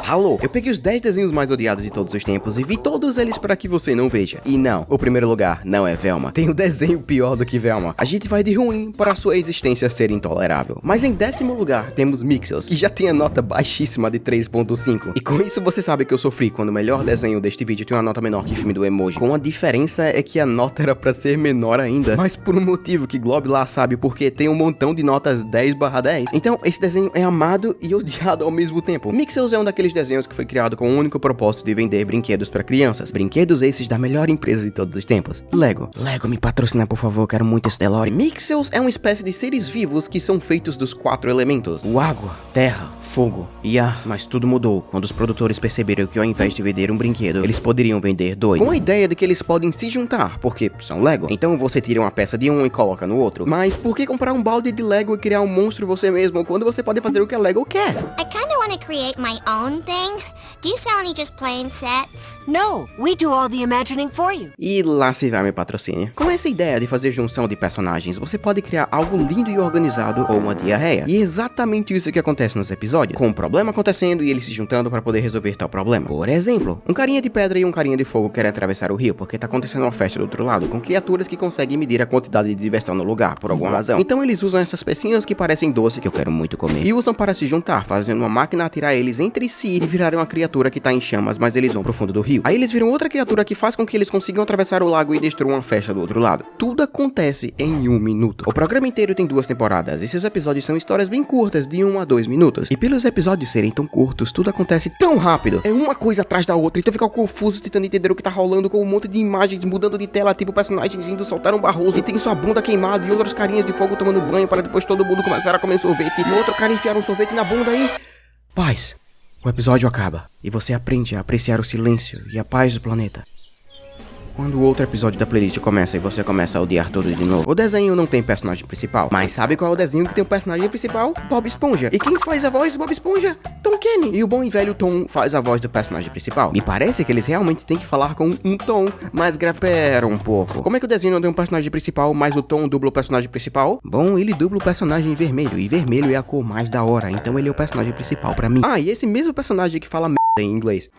Alô, eu peguei os 10 desenhos mais odiados de todos os tempos e vi todos eles para que você não veja. E não, o primeiro lugar não é Velma. Tem um desenho pior do que Velma. A gente vai de ruim para sua existência ser intolerável. Mas em 10º lugar temos Mixels, que já tem a nota baixíssima de 3.5. E com isso você sabe que eu sofri quando o melhor desenho deste vídeo tem uma nota menor que o filme do Emoji. Com a diferença é que a nota era pra ser menor ainda, mas por um motivo que Glob lá sabe, porque tem um montão de notas 10/10. Então esse desenho é amado e odiado ao mesmo tempo. Mixels é um daqueles desenhos que foi criado com o único propósito de vender brinquedos para crianças. Brinquedos esses da melhor empresa de todos os tempos, Lego. Lego, me patrocina por favor, quero muito esse DeLorean. Mixels é uma espécie de seres vivos que são feitos dos 4 elementos: o água, terra, fogo e ar. Mas tudo mudou quando os produtores perceberam que ao invés de vender um brinquedo, eles poderiam vender 2. Com a ideia de que eles podem se juntar, porque são Lego. Então você tira uma peça de um e coloca no outro. Mas por que comprar um balde de Lego e criar um monstro você mesmo, quando você pode fazer o que a Lego quer? I kinda wanna create my own thing. Do you sell any just plain sets? No, we do all the imagining for you. E lá se vai meu patrocínio. Com essa ideia de fazer junção de personagens, você pode criar algo lindo e organizado ou uma diarreia. E é exatamente isso que acontece nos episódios, com um problema acontecendo e eles se juntando para poder resolver tal problema. Por exemplo, um carinha de pedra e um carinha de fogo querem atravessar o rio porque tá acontecendo uma festa do outro lado, com criaturas que conseguem medir a quantidade de diversão no lugar, por alguma razão. Então eles usam essas pecinhas que parecem doce, que eu quero muito comer, e usam para se juntar, fazendo uma máquina atirar eles entre si e virarem uma criatura que tá em chamas, mas eles vão pro fundo do rio. Aí eles viram outra criatura que faz com que eles consigam atravessar o lago e destruam uma festa do outro lado. Tudo acontece em 1 minuto. O programa inteiro tem 2 temporadas, e esses episódios são histórias bem curtas, de 1 a 2 minutos. E pelos episódios serem tão curtos, tudo acontece tão rápido. É uma coisa atrás da outra, então fica confuso tentando entender o que tá rolando, com um monte de imagens mudando de tela, tipo personagens indo soltar um barroso, e tem sua bunda queimada, e outros carinhas de fogo tomando banho, para depois todo mundo começar a comer sorvete, e outro cara enfiar um sorvete na bunda e... paz. O episódio acaba, e você aprende a apreciar o silêncio e a paz do planeta. Quando o outro episódio da playlist começa e você começa a odiar tudo de novo. O desenho não tem personagem principal, mas sabe qual é o desenho que tem o personagem principal? Bob Esponja. E quem faz a voz do Bob Esponja? Tom Kenny. E o bom e velho Tom faz a voz do personagem principal. Me parece que eles realmente têm que falar com um tom, mas grapera um pouco. Como é que o desenho não tem um personagem principal, mas o Tom dubla o personagem principal? Bom, ele dubla o personagem vermelho, e vermelho é a cor mais da hora, então ele é o personagem principal pra mim. Ah, e esse mesmo personagem que fala merda em inglês.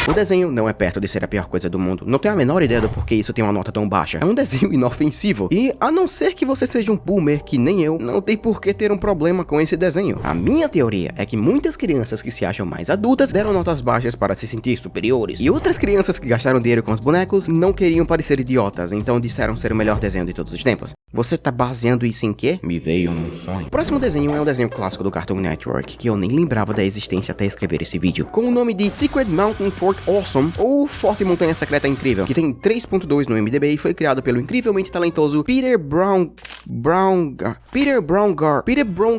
O desenho não é perto de ser a pior coisa do mundo. Não tenho a menor ideia do porquê isso tem uma nota tão baixa. É um desenho inofensivo. E, a não ser que você seja um boomer que nem eu, não tem por que ter um problema com esse desenho. A minha teoria é que muitas crianças que se acham mais adultas deram notas baixas para se sentir superiores. E outras crianças que gastaram dinheiro com os bonecos não queriam parecer idiotas, então disseram ser o melhor desenho de todos os tempos. Você tá baseando isso em quê? Me veio num sonho. O próximo desenho é um desenho clássico do Cartoon Network, que eu nem lembrava da existência até escrever esse vídeo, com o nome de Secret Mountain Fort Awesome, ou Forte Montanha Secreta Incrível, que tem 3.2 no MDB e foi criado pelo incrivelmente talentoso Peter Brown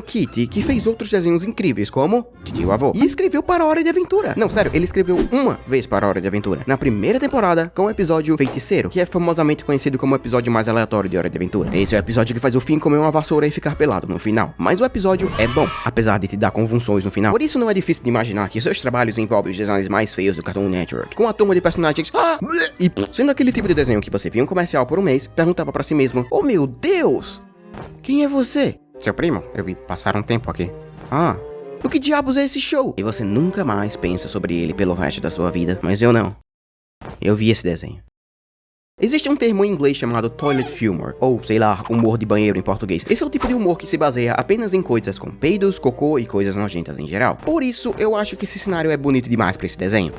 Kitty, que fez outros desenhos incríveis, como Titio Avô, e escreveu para a Hora de Aventura. Não, sério, ele escreveu uma vez para a Hora de Aventura, na primeira temporada, com o episódio Feiticeiro, que é famosamente conhecido como o episódio mais aleatório de Hora de Aventura. Esse é o episódio que faz o Finn comer uma vassoura e ficar pelado no final. Mas o episódio é bom, apesar de te dar convulsões no final. Por isso não é difícil de imaginar que seus trabalhos envolvem os designs mais feios do Cartoon Network, com a turma de personagens sendo aquele tipo de desenho que você via um comercial por um mês, perguntava pra si mesmo: oh meu Deus, quem é você? Seu primo, eu vi passar um tempo aqui. Ah, o que diabos é esse show? E você nunca mais pensa sobre ele pelo resto da sua vida. Mas eu não. Eu vi esse desenho. Existe um termo em inglês chamado toilet humor, ou sei lá, humor de banheiro em português. Esse é o tipo de humor que se baseia apenas em coisas com peidos, cocô e coisas nojentas em geral. Por isso, eu acho que esse cenário é bonito demais pra esse desenho.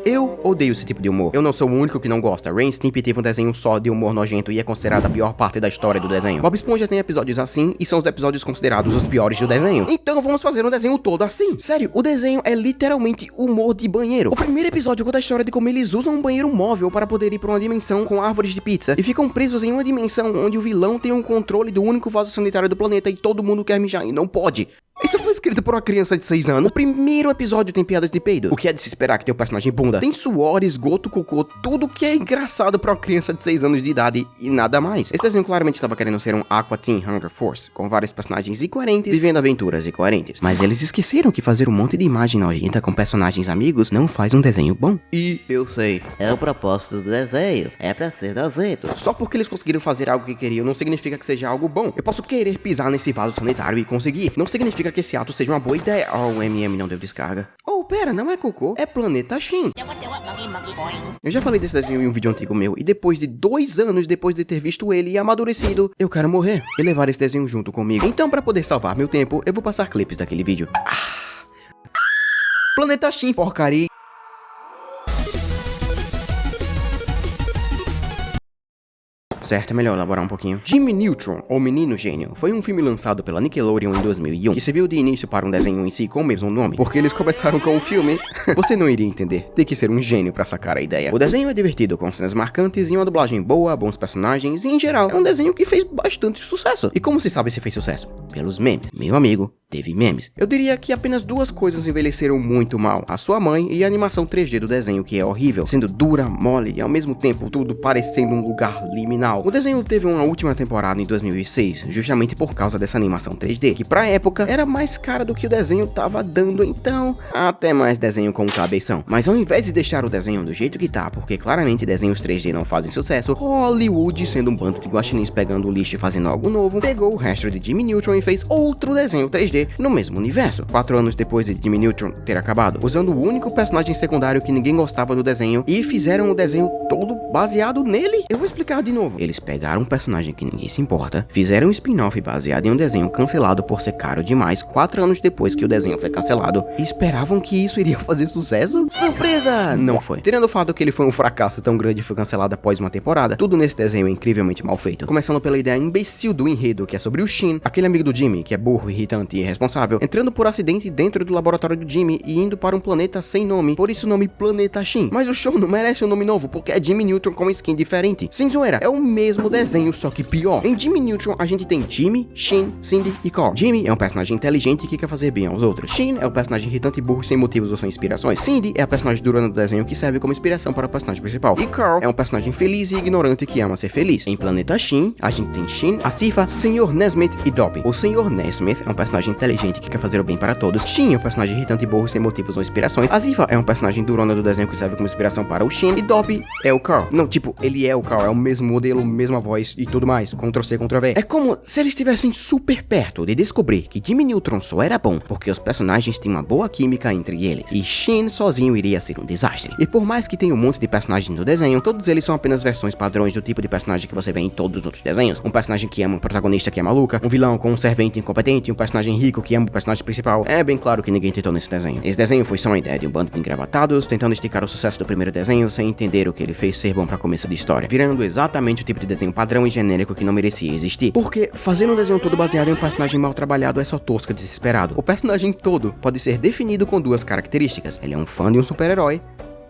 Eu odeio esse tipo de humor. Eu não sou o único que não gosta. Ren Stimpy teve um desenho só de humor nojento e é considerado a pior parte da história do desenho. Bob Esponja tem episódios assim e são os episódios considerados os piores do desenho. Então vamos fazer um desenho todo assim. Sério, o desenho é literalmente humor de banheiro. O primeiro episódio conta a história de como eles usam um banheiro móvel para poder ir para uma dimensão com árvores de pizza e ficam presos em uma dimensão onde o vilão tem um controle do único vaso sanitário do planeta e todo mundo quer mijar e não pode. Isso foi escrito por uma criança de 6 anos. O primeiro episódio tem piadas de peido. O que é de se esperar que tem o personagem bunda? Tem suor, esgoto, cocô, tudo que é engraçado pra uma criança de 6 anos de idade e nada mais. Esse desenho claramente estava querendo ser um Aqua Teen Hunger Force, com vários personagens incoerentes vivendo aventuras incoerentes. Mas eles esqueceram que fazer um monte de imagem nojenta com personagens amigos não faz um desenho bom. E eu sei, é o propósito do desenho, é pra ser nojento. Só porque eles conseguiram fazer algo que queriam não significa que seja algo bom. Eu posso querer pisar nesse vaso sanitário e conseguir. Não significa que esse ato seja uma boa ideia. Oh, o MM não deu descarga. Oh, pera, não é cocô, é Planeta Shin. Eu já falei desse desenho em um vídeo antigo meu, e depois de 2 anos depois de ter visto ele e amadurecido, eu quero morrer e levar esse desenho junto comigo. Então, pra poder salvar meu tempo, eu vou passar clipes daquele vídeo. Planeta Shin, porcaria. Certo, é melhor elaborar um pouquinho. Jimmy Neutron, ou Menino Gênio, foi um filme lançado pela Nickelodeon em 2001, que serviu de início para um desenho em si com o mesmo nome, porque eles começaram com o filme. Você não iria entender, tem que ser um gênio pra sacar a ideia. O desenho é divertido, com cenas marcantes e uma dublagem boa, bons personagens, e em geral, é um desenho que fez bastante sucesso. E como se sabe se fez sucesso? Pelos memes. Meu amigo, teve memes. Eu diria que apenas 2 coisas envelheceram muito mal: a sua mãe e a animação 3D do desenho, que é horrível, sendo dura, mole e ao mesmo tempo tudo parecendo um lugar liminal. O desenho teve uma última temporada em 2006, justamente por causa dessa animação 3D, que pra época era mais cara do que o desenho tava dando, então até mais desenho com cabeção. Mas ao invés de deixar o desenho do jeito que tá, porque claramente desenhos 3D não fazem sucesso, Hollywood, sendo um bando de guaxinins pegando lixo e fazendo algo novo, pegou o resto de Jimmy Neutron e fez outro desenho 3D no mesmo universo. 4 anos depois de Jimmy Neutron ter acabado, usando o único personagem secundário que ninguém gostava do desenho, e fizeram o desenho todo baseado nele. Eu vou explicar de novo. Eles pegaram um personagem que ninguém se importa, fizeram um spin-off baseado em um desenho cancelado por ser caro demais 4 anos depois que o desenho foi cancelado, e esperavam que isso iria fazer sucesso? Surpresa! Não foi. Tirando o fato que ele foi um fracasso tão grande e foi cancelado após uma temporada, tudo nesse desenho é incrivelmente mal feito. Começando pela ideia imbecil do enredo, que é sobre o Shin, aquele amigo do Jimmy, que é burro, irritante e irresponsável, entrando por acidente dentro do laboratório do Jimmy e indo para um planeta sem nome, por isso o nome Planeta Shin. Mas o show não merece um nome novo, porque é Jimmy Neutron com skin diferente. Sem zoeira, é o mesmo desenho, só que pior. Em Jimmy Neutron, a gente tem Jimmy, Shin, Cindy e Carl. Jimmy é um personagem inteligente que quer fazer bem aos outros. Shin é um personagem irritante e burro sem motivos ou sem inspirações. Cindy é a personagem durona do desenho que serve como inspiração para o personagem principal. E Carl é um personagem feliz e ignorante que ama ser feliz. Em Planeta Shin, a gente tem Shin, a Sifa, Sr. Nesmith e Dobby. O Sr. Nesmith é um personagem inteligente que quer fazer o bem para todos. Shin é um personagem irritante e burro sem motivos ou inspirações. A Sifa é um personagem durona do desenho que serve como inspiração para o Shin. E Dobby é o Carl. Não, tipo, ele é o Carl, é o mesmo modelo, mesma voz e tudo mais. Ctrl-C, Ctrl-V. É como se eles estivessem super perto de descobrir que Jimmy Neutron só era bom porque os personagens tinham uma boa química entre eles, e Shin sozinho iria ser um desastre. E por mais que tenha um monte de personagens no desenho, todos eles são apenas versões padrões do tipo de personagem que você vê em todos os outros desenhos. Um personagem que ama um protagonista que é maluca, um vilão com um servente incompetente, um personagem rico que ama o personagem principal. É bem claro que ninguém tentou nesse desenho. Esse desenho foi só uma ideia de um bando de engravatados tentando esticar o sucesso do primeiro desenho sem entender o que ele fez ser bom pra começo de história, virando exatamente o tipo de desenho padrão e genérico que não merecia existir. Porque fazer um desenho todo baseado em um personagem mal trabalhado é só tosco e desesperado. O personagem todo pode ser definido com 2 características: ele é um fã de um super-herói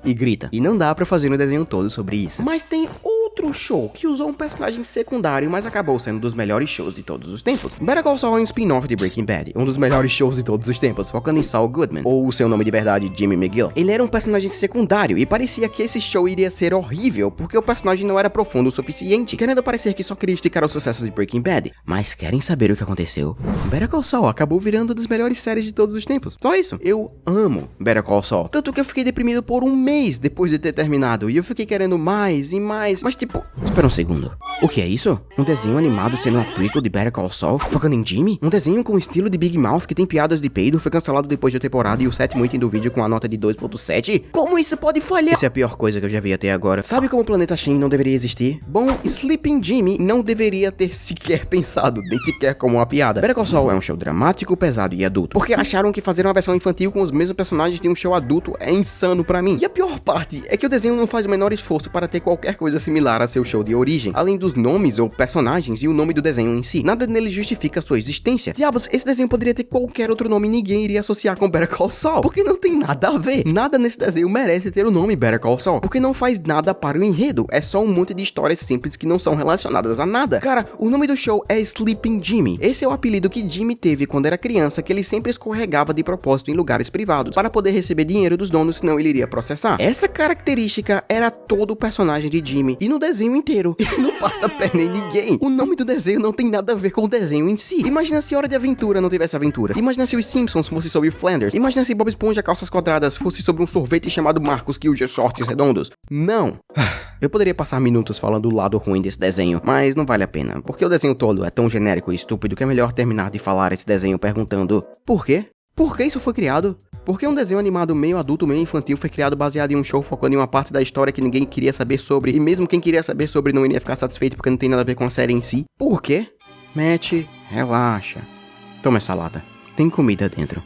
e grita. E não dá pra fazer um desenho todo sobre isso. Mas tem outro show que usou um personagem secundário, mas acabou sendo um dos melhores shows de todos os tempos. Better Call Saul é um spin-off de Breaking Bad, um dos melhores shows de todos os tempos, focando em Saul Goodman, ou o seu nome de verdade, Jimmy McGill. Ele era um personagem secundário e parecia que esse show iria ser horrível, porque o personagem não era profundo o suficiente, querendo parecer que só queria esticar o sucesso de Breaking Bad. Mas querem saber o que aconteceu? Better Call Saul acabou virando uma das melhores séries de todos os tempos. Só isso. Eu amo Better Call Saul. Tanto que eu fiquei deprimido por um mês depois de ter terminado, e eu fiquei querendo mais e mais. Mas tipo, espera um segundo. O que é isso? Um desenho animado sendo uma prequel de Better Call Saul, focando em Jimmy? Um desenho com estilo de Big Mouth que tem piadas de peido, foi cancelado depois da temporada e o 7º item do vídeo com a nota de 2.7? Como isso pode falhar? Essa é a pior coisa que eu já vi até agora. Sabe como o Planeta Shin não deveria existir? Bom, Sleeping Jimmy não deveria ter sequer pensado, nem sequer como uma piada. Better Call Saul é um show dramático, pesado e adulto, porque acharam que fazer uma versão infantil com os mesmos personagens de um show adulto é insano pra mim. E a pior parte é que o desenho não faz o menor esforço para ter qualquer coisa similar similar a seu show de origem, além dos nomes ou personagens e o nome do desenho em si. Nada nele justifica sua existência. Diabos, esse desenho poderia ter qualquer outro nome e ninguém iria associar com Better Call Saul, porque não tem nada a ver. Nada nesse desenho merece ter o nome Better Call Saul, porque não faz nada para o enredo, é só um monte de histórias simples que não são relacionadas a nada. Cara, o nome do show é Sleeping Jimmy. Esse é o apelido que Jimmy teve quando era criança, que ele sempre escorregava de propósito em lugares privados, para poder receber dinheiro dos donos, senão ele iria processar. Essa característica era todo o personagem de Jimmy, e no desenho inteiro, ele não passa perna em ninguém. O nome do desenho não tem nada a ver com o desenho em si. Imagina se Hora de Aventura não tivesse aventura. Imagina se os Simpsons fosse sobre Flanders. Imagina se Bob Esponja Calças Quadradas fosse sobre um sorvete chamado Marcos que usa shorts redondos. Não. Eu poderia passar minutos falando do lado ruim desse desenho, mas não vale a pena, porque o desenho todo é tão genérico e estúpido que é melhor terminar de falar esse desenho perguntando: por quê? Por que isso foi criado? Por que um desenho animado meio adulto, meio infantil foi criado baseado em um show focando em uma parte da história que ninguém queria saber sobre, e mesmo quem queria saber sobre não iria ficar satisfeito porque não tem nada a ver com a série em si? Por quê? Matt, relaxa. Toma essa lata. Tem comida dentro.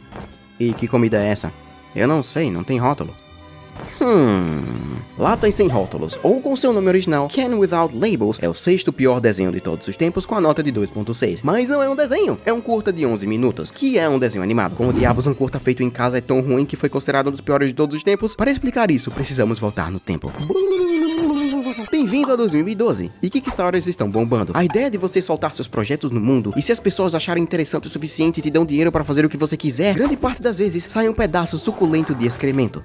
E que comida é essa? Eu não sei, não tem rótulo. Latas sem rótulos, ou com seu nome original, Can Without Labels, é o 6º pior desenho de todos os tempos com a nota de 2.6. Mas não é um desenho, é um curta de 11 minutos, que é um desenho animado. Como diabos um curta feito em casa é tão ruim que foi considerado um dos piores de todos os tempos? Para explicar isso, precisamos voltar no tempo. Bem-vindo a 2012, e Kickstarters estão bombando. A ideia de você soltar seus projetos no mundo, e se as pessoas acharem interessante o suficiente e te dão dinheiro para fazer o que você quiser, grande parte das vezes sai um pedaço suculento de excremento.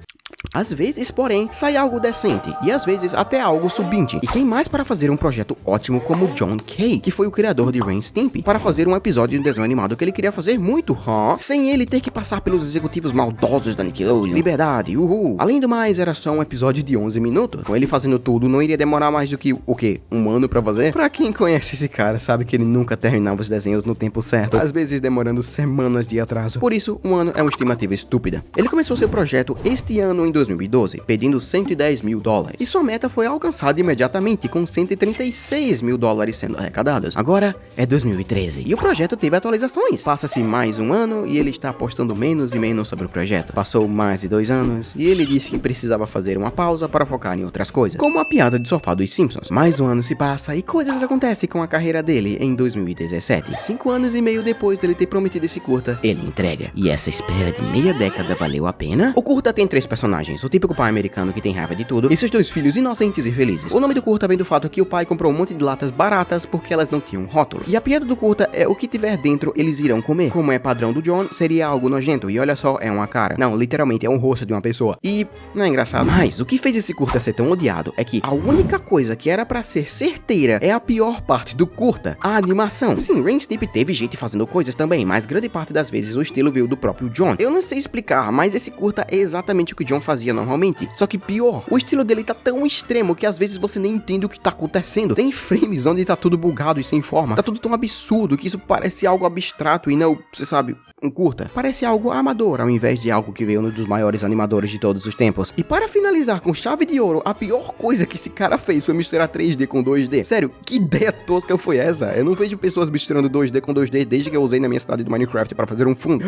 Às vezes, porém, sai algo decente, e às vezes até algo subinte. E quem mais para fazer um projeto ótimo como John Kay, que foi o criador de Ren Stimpy, para fazer um episódio de um desenho animado que ele queria fazer muito, sem ele ter que passar pelos executivos maldosos da Nickelodeon. Liberdade, uhul. Além do mais, era só um episódio de 11 minutos. Com ele fazendo tudo, não iria demorar mais do que, o quê? Um ano pra fazer? Pra quem conhece esse cara, sabe que ele nunca terminava os desenhos no tempo certo, às vezes demorando semanas de atraso. Por isso, um ano é uma estimativa estúpida. Ele começou seu projeto este ano em 2012, pedindo $110 mil, e sua meta foi alcançada imediatamente, com $136 mil sendo arrecadados. Agora é 2013, e o projeto teve atualizações. Passa-se mais um ano, e ele está apostando menos e menos sobre o projeto. Passou mais de 2 anos, e ele disse que precisava fazer uma pausa para focar em outras coisas, como a piada de sofá dos Simpsons. Mais um ano se passa, e coisas acontecem com a carreira dele em 2017. 5 anos e meio depois dele ter prometido esse curta, ele entrega. E essa espera de meia década valeu a pena? O curta tem 3 personagens, o típico pai americano que tem raiva de tudo, e seus 2 filhos inocentes e felizes. O nome do curta vem do fato que o pai comprou um monte de latas baratas porque elas não tinham rótulos. E a piada do curta é: o que tiver dentro eles irão comer. Como é padrão do John, seria algo nojento, e olha só, é uma cara. Não, literalmente é um rosto de uma pessoa. E não é engraçado. Mas o que fez esse curta ser tão odiado é que a única coisa que era pra ser certeira é a pior parte do curta: a animação. Sim, Ren Stimpy teve gente fazendo coisas também, mas grande parte das vezes o estilo veio do próprio John. Eu não sei explicar, mas esse curta é exatamente o que John fazia normalmente, só que pior. O estilo dele tá tão extremo que às vezes você nem entende o que tá acontecendo. Tem frames onde tá tudo bugado e sem forma. Tá tudo tão absurdo que isso parece algo abstrato e não, você sabe, um curta. Parece algo amador ao invés de algo que veio um dos maiores animadores de todos os tempos. E para finalizar com chave de ouro, a pior coisa que esse cara fez foi misturar 3D com 2D. Sério, que ideia tosca foi essa? Eu não vejo pessoas misturando 2D com 2D desde que eu usei na minha cidade do Minecraft para fazer um fundo.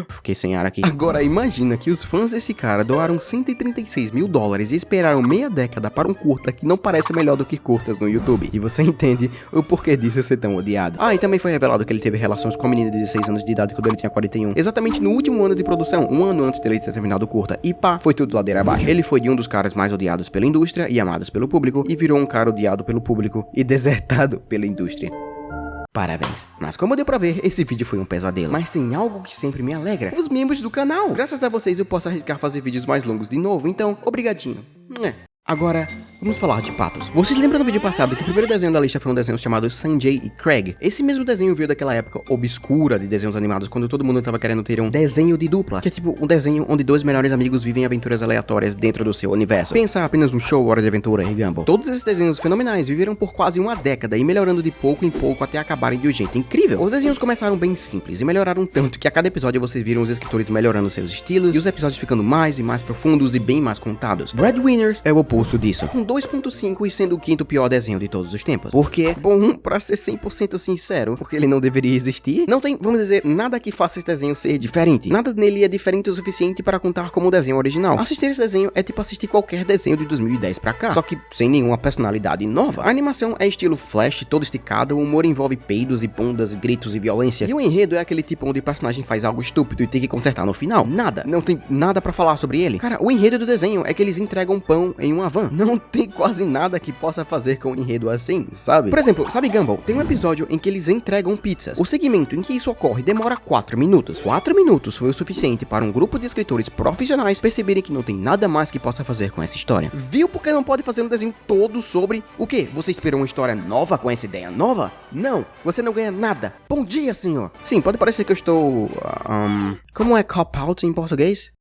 Fiquei sem ar aqui. Agora imagina que os fãs desse cara doaram $136 mil e esperaram meia década para um curta que não parece melhor do que curtas no YouTube. E você entende o porquê disso ser tão odiado. E também foi revelado que ele teve relações com a menina de 16 anos de idade quando ele tinha 41. Exatamente no último ano de produção, um ano antes dele ter terminado o curta. E pá, foi tudo ladeira abaixo. Ele foi de um dos caras mais odiados pela indústria e amados pelo público, e virou um cara odiado pelo público e desertado pela indústria. Parabéns. Mas como deu pra ver, esse vídeo foi um pesadelo. Mas tem algo que sempre me alegra: os membros do canal. Graças a vocês eu posso arriscar fazer vídeos mais longos de novo, então, obrigadinho. Agora, vamos falar de patos. Vocês lembram do vídeo passado que o primeiro desenho da lista foi um desenho chamado Sanjay e Craig? Esse mesmo desenho veio daquela época obscura de desenhos animados, quando todo mundo tava querendo ter um desenho de dupla, que é tipo um desenho onde 2 melhores amigos vivem aventuras aleatórias dentro do seu universo. Pensa apenas um show, Hora de Aventura e Gumball. Todos esses desenhos fenomenais viveram por quase uma década e melhorando de pouco em pouco até acabarem de um jeito incrível. Os desenhos começaram bem simples e melhoraram tanto que a cada episódio vocês viram os escritores melhorando seus estilos e os episódios ficando mais e mais profundos e bem mais contados. Breadwinner é o oposto oposto disso, com 2.5 e sendo o quinto pior desenho de todos os tempos. Porque, bom, pra ser 100% sincero, porque ele não deveria existir, não tem, vamos dizer, nada que faça esse desenho ser diferente. Nada nele é diferente o suficiente para contar como o desenho original. Assistir esse desenho é tipo assistir qualquer desenho de 2010 pra cá, só que sem nenhuma personalidade nova. A animação é estilo Flash, todo esticado, o humor envolve peidos e bundas, gritos e violência, e o enredo é aquele tipo onde o personagem faz algo estúpido e tem que consertar no final. Nada, não tem nada pra falar sobre ele. Cara, o enredo do desenho é que eles entregam pão em uma van. Não tem quase nada que possa fazer com um enredo assim, sabe? Por exemplo, sabe Gumball? Tem um episódio em que eles entregam pizzas. O segmento em que isso ocorre demora 4 minutos. 4 minutos foi o suficiente para um grupo de escritores profissionais perceberem que não tem nada mais que possa fazer com essa história. Viu porque não pode fazer um desenho todo sobre o quê? Você esperou uma história nova com essa ideia nova? Não, você não ganha nada. Bom dia, senhor. Sim, pode parecer que eu estou... como é cop-out em português?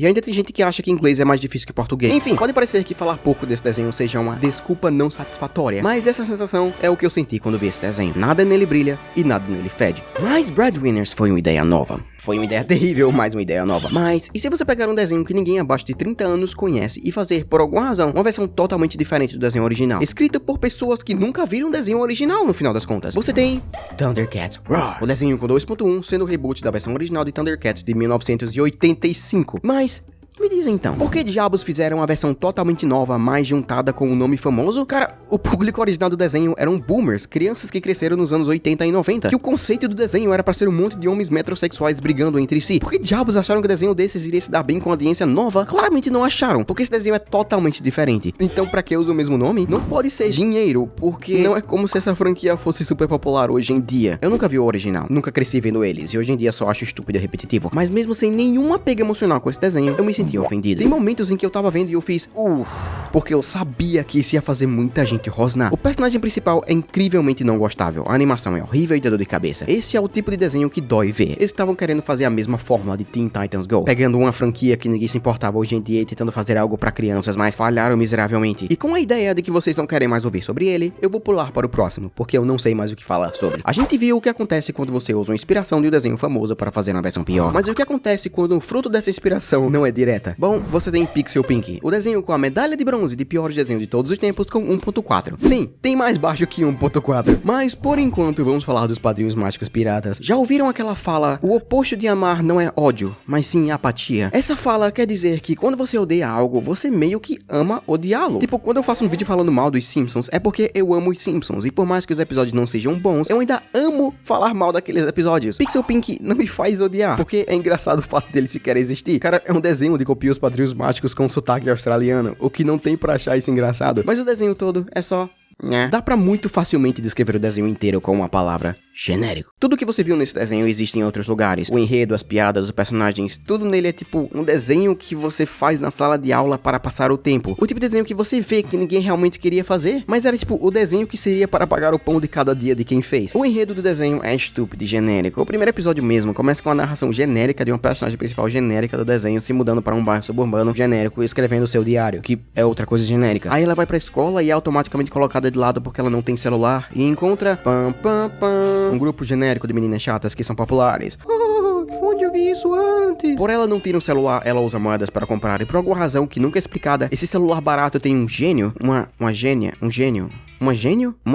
E ainda tem gente que acha que inglês é mais difícil que português. Enfim, pode parecer que falar pouco desse desenho seja uma desculpa não satisfatória, mas essa sensação é o que eu senti quando vi esse desenho. Nada nele brilha e nada nele fede. Mas Breadwinners foi uma ideia nova. Foi uma ideia terrível, mas uma ideia nova. Mas, e se você pegar um desenho que ninguém abaixo de 30 anos conhece e fazer, por alguma razão, uma versão totalmente diferente do desenho original, escrita por pessoas que nunca viram o desenho original no final das contas? Você tem Thundercats Roar, o desenho com 2.1 sendo o reboot da versão original de Thundercats de 1985. Mas me diz então, por que diabos fizeram uma versão totalmente nova, mais juntada com um nome famoso? Cara, o público original do desenho eram boomers, crianças que cresceram nos anos 80 e 90, que o conceito do desenho era pra ser um monte de homens metrosexuais brigando entre si. Por que diabos acharam que o desenho desses iria se dar bem com a audiência nova? Claramente não acharam, porque esse desenho é totalmente diferente. Então pra que usa o mesmo nome? Não pode ser dinheiro, porque não é como se essa franquia fosse super popular hoje em dia. Eu nunca vi o original, nunca cresci vendo eles, e hoje em dia só acho estúpido e repetitivo. Mas mesmo sem nenhuma apego emocional com esse desenho, eu me senti ofendido. Tem momentos em que eu tava vendo e eu fiz porque eu sabia que isso ia fazer muita gente rosnar. O personagem principal é incrivelmente não gostável, a animação é horrível e dá dor de cabeça. Esse é o tipo de desenho que dói ver. Eles estavam querendo fazer a mesma fórmula de Teen Titans Go, pegando uma franquia que ninguém se importava hoje em dia e tentando fazer algo pra crianças, mas falharam miseravelmente. E com a ideia de que vocês não querem mais ouvir sobre ele, eu vou pular para o próximo, porque eu não sei mais o que falar sobre. A gente viu o que acontece quando você usa uma inspiração de um desenho famoso para fazer uma versão pior, mas o que acontece quando o fruto dessa inspiração não é direta? Bom, você tem Pixel Pink, o desenho com a medalha de bronze de pior desenho de todos os tempos com 1.4. Sim, tem mais baixo que 1.4. Mas, por enquanto, vamos falar dos Padrinhos Mágicos Piratas. Já ouviram aquela fala, o oposto de amar não é ódio, mas sim apatia? Essa fala quer dizer que quando você odeia algo, você meio que ama odiá-lo. Tipo, quando eu faço um vídeo falando mal dos Simpsons, é porque eu amo os Simpsons, e por mais que os episódios não sejam bons, eu ainda amo falar mal daqueles episódios. Pixel Pink não me faz odiar, porque é engraçado o fato dele sequer existir. Cara, é um desenho de copia os Padrinhos Mágicos com sotaque australiano, o que não tem pra achar isso engraçado. Mas o desenho todo é só... Dá pra muito facilmente descrever o desenho inteiro com uma palavra: genérico. Tudo que você viu nesse desenho existe em outros lugares. O enredo, as piadas, os personagens, tudo nele é tipo um desenho que você faz na sala de aula para passar o tempo. O tipo de desenho que você vê que ninguém realmente queria fazer, mas era tipo o desenho que seria para pagar o pão de cada dia de quem fez. O enredo do desenho é estúpido e genérico. O primeiro episódio mesmo começa com a narração genérica de uma personagem principal genérica do desenho se mudando para um bairro suburbano genérico e escrevendo seu diário, que é outra coisa genérica. Aí ela vai pra escola e é automaticamente colocada de lado porque ela não tem celular e encontra um grupo genérico de meninas chatas que são populares. Onde eu vi isso antes? Por ela não ter um celular, ela usa moedas para comprar, e por alguma razão que nunca é explicada, esse celular barato tem um gênio, uma gênia, uma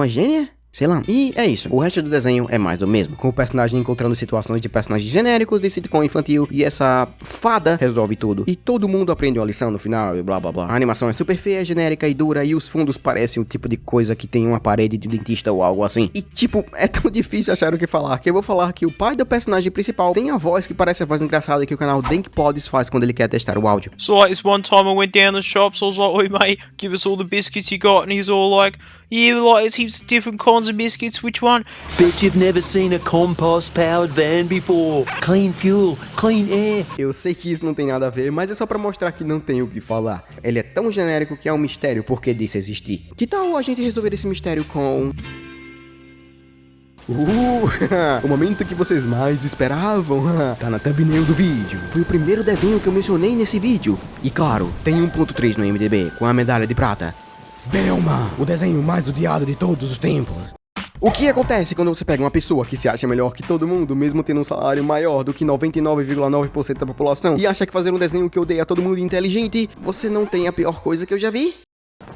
gênia? Sei lá. E é isso. O resto do desenho é mais do mesmo, com o personagem encontrando situações de personagens genéricos de sitcom infantil, e essa fada resolve tudo. E todo mundo aprende uma lição no final e blá blá blá. A animação é super feia, genérica e dura, e os fundos parecem o tipo de coisa que tem uma parede de dentista ou algo assim. E tipo, é tão difícil achar o que falar, que eu vou falar que o pai do personagem principal tem a voz que parece a voz engraçada que o canal Denk Pods faz quando ele quer testar o áudio. So like this one time I went down the shop, so I was like, "Oi mate, give us all the biscuits you got," and he's all like, "Yeah, like it's heaps of different kinds of biscuits, which one?" Bet you've never seen a compost-powered van before. Clean fuel, clean air. Eu sei que isso não tem nada a ver, mas é só pra mostrar que não tem o que falar. Ele é tão genérico que é um mistério porque disso existir. Que tal a gente resolver esse mistério com... o momento que vocês mais esperavam, tá na thumbnail do vídeo. Foi o primeiro desenho que eu mencionei nesse vídeo. E claro, tem 1.3 no IMDb, com a medalha de prata. Velma, o desenho mais odiado de todos os tempos. O que acontece quando você pega uma pessoa que se acha melhor que todo mundo, mesmo tendo um salário maior do que 99,9% da população, e acha que fazer um desenho que odeia todo mundo inteligente, você não tem a pior coisa que eu já vi?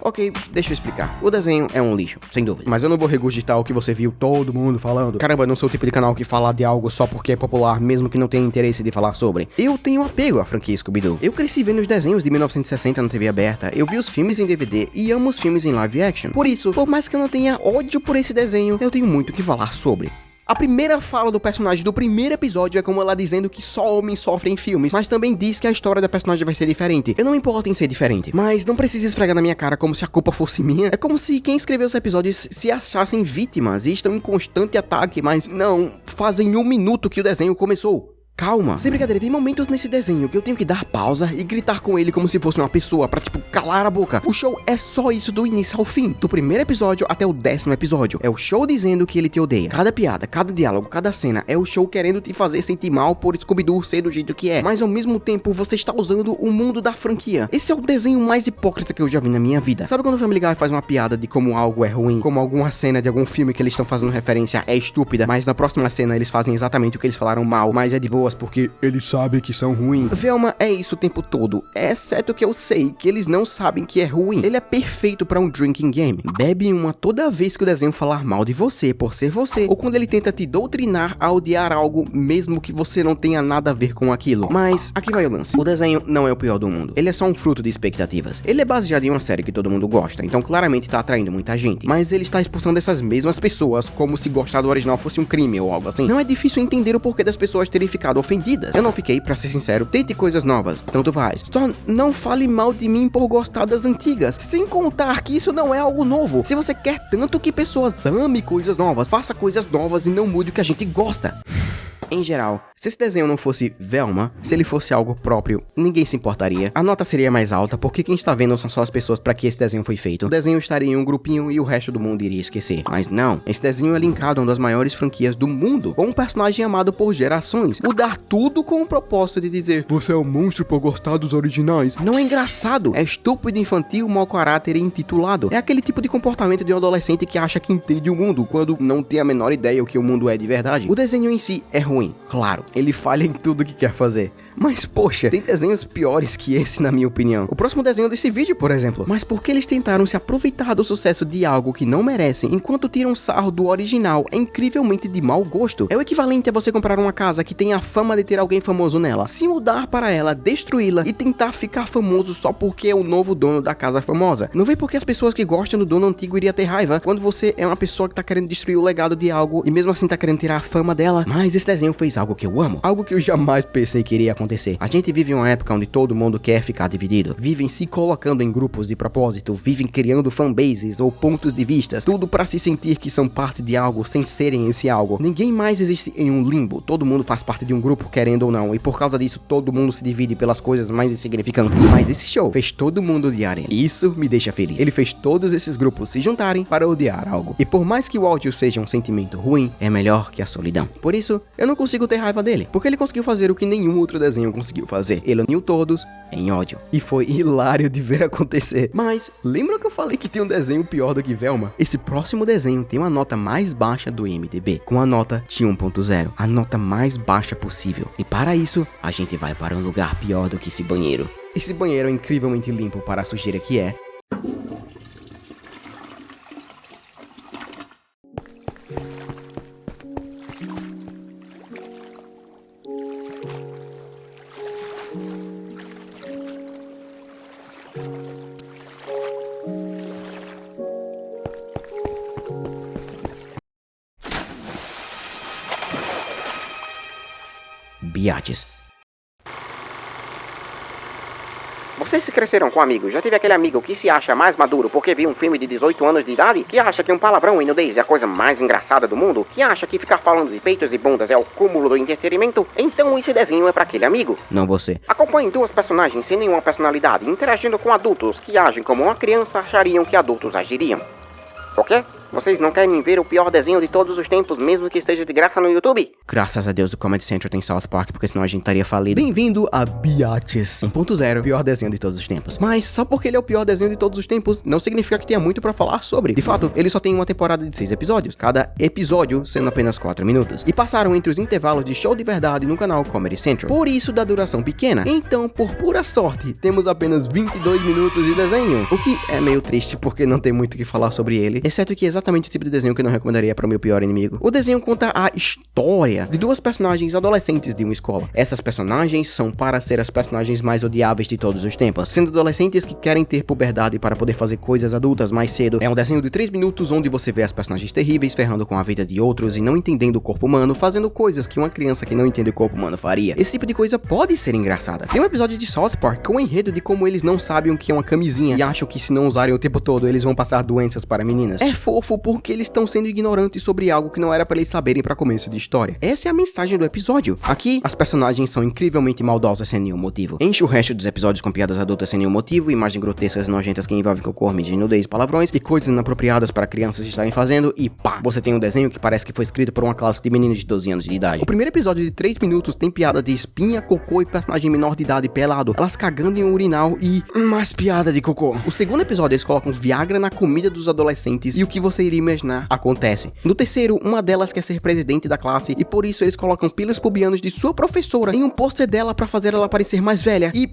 Ok, deixa eu explicar. O desenho é um lixo, sem dúvida. Mas eu não vou regurgitar o que você viu todo mundo falando. Caramba, eu não sou o tipo de canal que fala de algo só porque é popular, mesmo que não tenha interesse de falar sobre. Eu tenho apego à franquia Scooby-Doo. Eu cresci vendo os desenhos de 1960 na TV aberta, eu vi os filmes em DVD e amo os filmes em live action. Por isso, por mais que eu não tenha ódio por esse desenho, eu tenho muito o que falar sobre. A primeira fala do personagem do primeiro episódio é como ela dizendo que só homens sofrem em filmes, mas também diz que a história da personagem vai ser diferente. Eu não me importo em ser diferente, mas não precisa esfregar na minha cara como se a culpa fosse minha. É como se quem escreveu os episódios se achassem vítimas e estão em constante ataque, mas não, fazem 1 minuto que o desenho começou. Calma. Sem brincadeira, tem momentos nesse desenho que eu tenho que dar pausa e gritar com ele como se fosse uma pessoa pra, tipo, calar a boca. O show é só isso do início ao fim. Do primeiro episódio até o 10º episódio. É o show dizendo que ele te odeia. Cada piada, cada diálogo, cada cena é o show querendo te fazer sentir mal por Scooby-Doo ser do jeito que é. Mas ao mesmo tempo, você está usando o mundo da franquia. Esse é o desenho mais hipócrita que eu já vi na minha vida. Sabe quando o Family Guy faz uma piada de como algo é ruim? Como alguma cena de algum filme que eles estão fazendo referência é estúpida, mas na próxima cena eles fazem exatamente o que eles falaram mal, mas é de boas porque eles sabem que são ruins. Velma é isso o tempo todo, exceto que eu sei que eles não sabem que é ruim. Ele é perfeito pra um drinking game. Bebe uma toda vez que o desenho falar mal de você por ser você, ou quando ele tenta te doutrinar a odiar algo mesmo que você não tenha nada a ver com aquilo. Mas aqui vai o lance. O desenho não é o pior do mundo. Ele é só um fruto de expectativas. Ele é baseado em uma série que todo mundo gosta, então claramente tá atraindo muita gente. Mas ele está expulsando essas mesmas pessoas como se gostar do original fosse um crime ou algo assim. Não é difícil entender o porquê das pessoas terem ficado ofendidas. Eu não fiquei, pra ser sincero. Tente coisas novas, tanto faz. Só não fale mal de mim por gostar das antigas. Sem contar que isso não é algo novo. Se você quer tanto que pessoas amem coisas novas, faça coisas novas e não mude o que a gente gosta. Em geral, se esse desenho não fosse Velma, se ele fosse algo próprio, ninguém se importaria. A nota seria mais alta porque quem está vendo são só as pessoas para que esse desenho foi feito. O desenho estaria em um grupinho e o resto do mundo iria esquecer. Mas não, esse desenho é linkado a uma das maiores franquias do mundo, com um personagem amado por gerações. Mudar tudo com o propósito de dizer você é um monstro por gostar dos originais. Não é engraçado, é estúpido, infantil, mau caráter e intitulado. É aquele tipo de comportamento de um adolescente que acha que entende o mundo, quando não tem a menor ideia o que o mundo é de verdade. O desenho em si é ruim. Claro, ele falha em tudo que quer fazer. Mas poxa, tem desenhos piores que esse na minha opinião. O próximo desenho desse vídeo, por exemplo. Mas porque eles tentaram se aproveitar do sucesso de algo que não merecem, enquanto tiram sarro do original, é incrivelmente de mau gosto. É o equivalente a você comprar uma casa que tem a fama de ter alguém famoso nela, se mudar para ela, destruí-la e tentar ficar famoso só porque é o novo dono da casa famosa. Não vê porque as pessoas que gostam do dono antigo iriam ter raiva quando você é uma pessoa que tá querendo destruir o legado de algo e mesmo assim tá querendo tirar a fama dela. Mas esse desenho fez algo que eu amo, algo que eu jamais pensei que iria acontecer. A gente vive em uma época onde todo mundo quer ficar dividido, vivem se colocando em grupos de propósito, vivem criando fanbases ou pontos de vista, tudo para se sentir que são parte de algo sem serem esse algo. Ninguém mais existe em um limbo, todo mundo faz parte de um grupo querendo ou não, e por causa disso todo mundo se divide pelas coisas mais insignificantes. Mas esse show fez todo mundo odiar ele. Isso me deixa feliz. Ele fez todos esses grupos se juntarem para odiar algo. E por mais que o ódio seja um sentimento ruim, é melhor que a solidão. Por isso, eu não consigo ter raiva dele, porque ele conseguiu fazer o que nenhum outro desenho conseguiu fazer. Ele uniu todos em ódio. E foi hilário de ver acontecer. Mas, lembra que eu falei que tem um desenho pior do que Velma? Esse próximo desenho tem uma nota mais baixa do IMDb, com a nota de 1.0, a nota mais baixa possível. E para isso, a gente vai para um lugar pior do que esse banheiro. Esse banheiro é incrivelmente limpo para a sujeira que é. Biates. Vocês se cresceram com amigos? Já teve aquele amigo que se acha mais maduro porque viu um filme de 18 anos de idade? Que acha que um palavrão e nudez é a coisa mais engraçada do mundo? Que acha que ficar falando de peitos e bundas é o cúmulo do entretenimento? Então esse desenho é pra aquele amigo. Não você. Acompanhe duas personagens sem nenhuma personalidade interagindo com adultos que agem como uma criança achariam que adultos agiriam. Ok? Vocês não querem ver o pior desenho de todos os tempos, mesmo que esteja de graça no YouTube? Graças a Deus o Comedy Central tem South Park, porque senão a gente estaria falido. Bem-vindo a Biatches 1.0, pior desenho de todos os tempos. Mas só porque ele é o pior desenho de todos os tempos, não significa que tenha muito pra falar sobre. De fato, ele só tem uma temporada de 6 episódios, cada episódio sendo apenas 4 minutos. E passaram entre os intervalos de show de verdade no canal Comedy Central. Por isso da duração pequena. Então, por pura sorte, temos apenas 22 minutos de desenho. O que é meio triste, porque não tem muito o que falar sobre ele, exceto que é exatamente o tipo de desenho que eu não recomendaria para o meu pior inimigo. O desenho conta a história de duas personagens adolescentes de uma escola. Essas personagens são para ser as personagens mais odiáveis de todos os tempos, sendo adolescentes que querem ter puberdade para poder fazer coisas adultas mais cedo. É um desenho de 3 minutos onde você vê as personagens terríveis ferrando com a vida de outros e não entendendo o corpo humano, fazendo coisas que uma criança que não entende o corpo humano faria. Esse tipo de coisa pode ser engraçada. Tem um episódio de South Park com o enredo de como eles não sabem o que é uma camisinha e acham que se não usarem o tempo todo eles vão passar doenças para meninas. É fofo porque eles estão sendo ignorantes sobre algo que não era para eles saberem para começo de história. Essa é a mensagem do episódio. Aqui, as personagens são incrivelmente maldosas sem nenhum motivo. Enche o resto dos episódios com piadas adultas sem nenhum motivo, imagens grotescas e nojentas que envolvem cocô, mídia, nudez, palavrões e coisas inapropriadas para crianças estarem fazendo e pá, você tem um desenho que parece que foi escrito por uma classe de meninos de 12 anos de idade. O primeiro episódio de 3 minutos tem piada de espinha, cocô e personagem menor de idade pelado, elas cagando em um urinal e mais piada de cocô. O segundo episódio eles colocam Viagra na comida dos adolescentes e o que você iria imaginar acontece. No terceiro, uma delas quer ser presidente da classe e por isso eles colocam pilas pubianos de sua professora em um pôster dela pra fazer ela parecer mais velha. E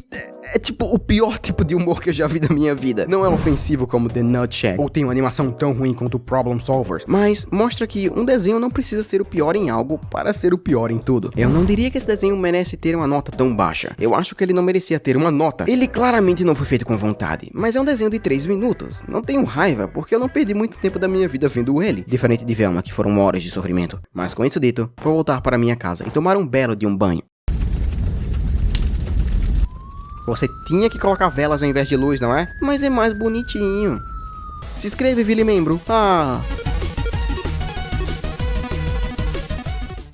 é tipo o pior tipo de humor que eu já vi da minha vida. Não é ofensivo como The Nutshell ou tem uma animação tão ruim quanto Problem Solvers, mas mostra que um desenho não precisa ser o pior em algo para ser o pior em tudo. Eu não diria que esse desenho merece ter uma nota tão baixa. Eu acho que ele não merecia ter uma nota. Ele claramente não foi feito com vontade, mas é um desenho de 3 minutos. Não tenho raiva, porque eu não perdi muito tempo da minha vida vendo ele, diferente de Velma, que foram horas de sofrimento. Mas com isso dito, vou voltar para minha casa e tomar um belo de um banho. Você tinha que colocar velas ao invés de luz, não é? Mas é mais bonitinho. Se inscreve, Vili Membro. Ah...